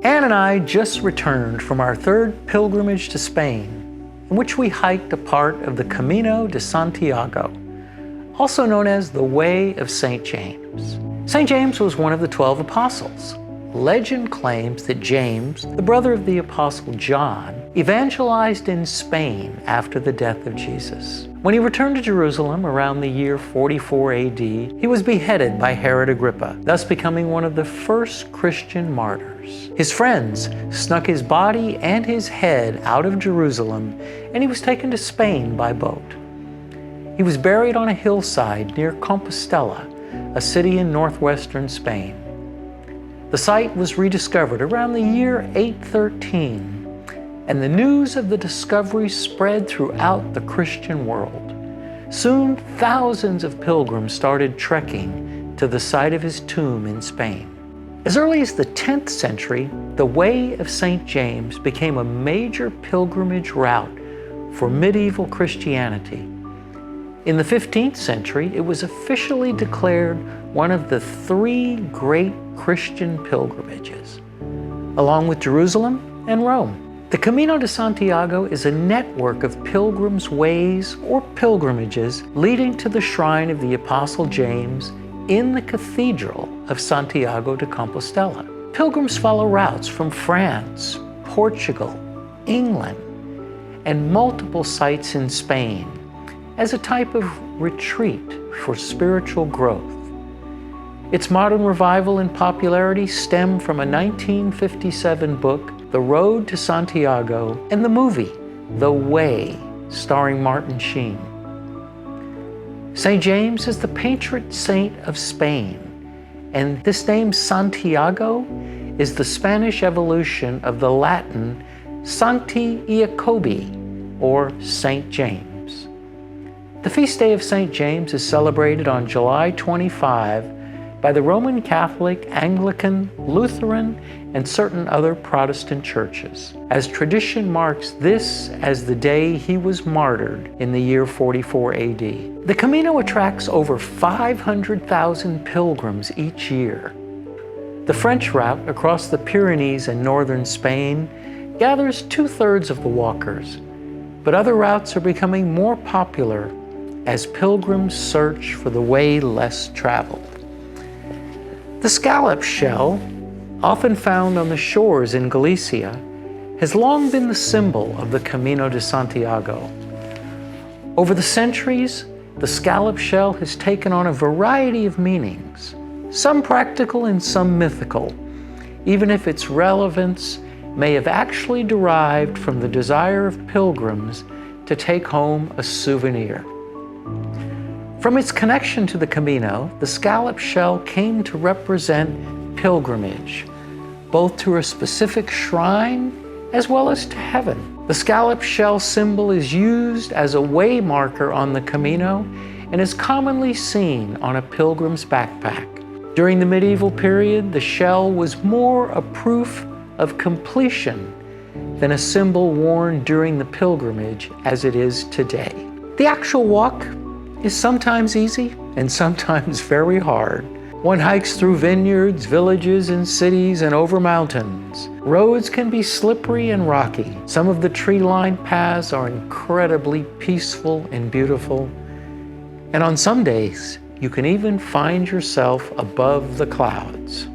Ann and I just returned from our third pilgrimage to Spain, in which we hiked a part of the Camino de Santiago, also known as the Way of St. James. St. James was one of the 12 apostles. Legend claims that James, the brother of the apostle John, evangelized in Spain after the death of Jesus. When he returned to Jerusalem around the year 44 AD, he was beheaded by Herod Agrippa, thus becoming one of the first Christian martyrs. His friends snuck his body and his head out of Jerusalem, and he was taken to Spain by boat. He was buried on a hillside near Compostela, a city in northwestern Spain. The site was rediscovered around the year 813, and the news of the discovery spread throughout the Christian world. Soon, thousands of pilgrims started trekking to the site of his tomb in Spain. As early as the 10th century, the Way of St. James became a major pilgrimage route for medieval Christianity. In the 15th century, it was officially declared one of the 3 great Christian pilgrimages, along with Jerusalem and Rome. The Camino de Santiago is a network of pilgrims' ways or pilgrimages leading to the shrine of the Apostle James in the Cathedral of Santiago de Compostela. Pilgrims follow routes from France, Portugal, England, and multiple sites in Spain as a type of retreat for spiritual growth. Its modern revival and popularity stem from a 1957 book, The Road to Santiago, and the movie, The Way, starring Martin Sheen. St. James is the patron saint of Spain, and this name Santiago is the Spanish evolution of the Latin Sancti Iacobi, or St. James. The feast day of St. James is celebrated on July 25 by the Roman Catholic, Anglican, Lutheran, and certain other Protestant churches, as tradition marks this as the day he was martyred in the year 44 AD. The Camino attracts over 500,000 pilgrims each year. The French route across the Pyrenees and northern Spain gathers 2/3 of the walkers, but other routes are becoming more popular as pilgrims search for the way less traveled. The scallop shell, often found on the shores in Galicia, has long been the symbol of the Camino de Santiago. Over the centuries, the scallop shell has taken on a variety of meanings, some practical and some mythical, even if its relevance may have actually derived from the desire of pilgrims to take home a souvenir. From its connection to the Camino, the scallop shell came to represent pilgrimage, both to a specific shrine as well as to heaven. The scallop shell symbol is used as a way marker on the Camino and is commonly seen on a pilgrim's backpack. During the medieval period, the shell was more a proof of completion than a symbol worn during the pilgrimage as it is today. The actual walk is sometimes easy and sometimes very hard. One hikes through vineyards, villages, and cities, and over mountains. Roads can be slippery and rocky. Some of the tree-lined paths are incredibly peaceful and beautiful. And on some days, you can even find yourself above the clouds.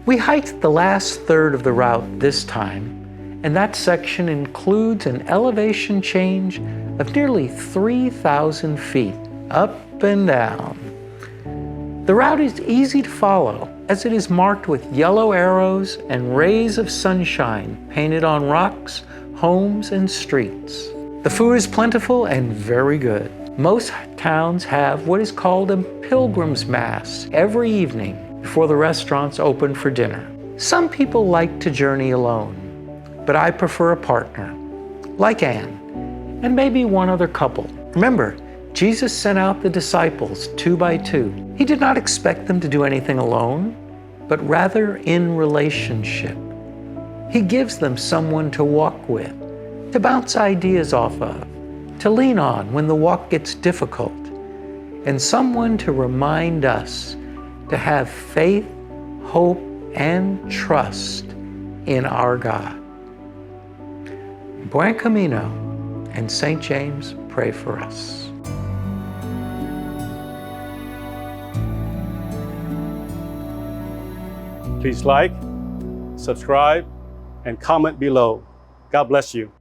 We hiked the last third of the route this time, and that section includes an elevation change of nearly 3,000 feet, up and down. The route is easy to follow, as it is marked with yellow arrows and rays of sunshine painted on rocks, homes, and streets. The food is plentiful and very good. Most towns have what is called a pilgrim's mass every evening before the restaurants open for dinner. Some people like to journey alone, but I prefer a partner, like Anne, and maybe one other couple. Remember, Jesus sent out the disciples 2 by 2. He did not expect them to do anything alone, but rather in relationship. He gives them someone to walk with, to bounce ideas off of, to lean on when the walk gets difficult, and someone to remind us to have faith, hope, and trust in our God. Buen Camino, and St. James, pray for us. Please like, subscribe, and comment below. God bless you.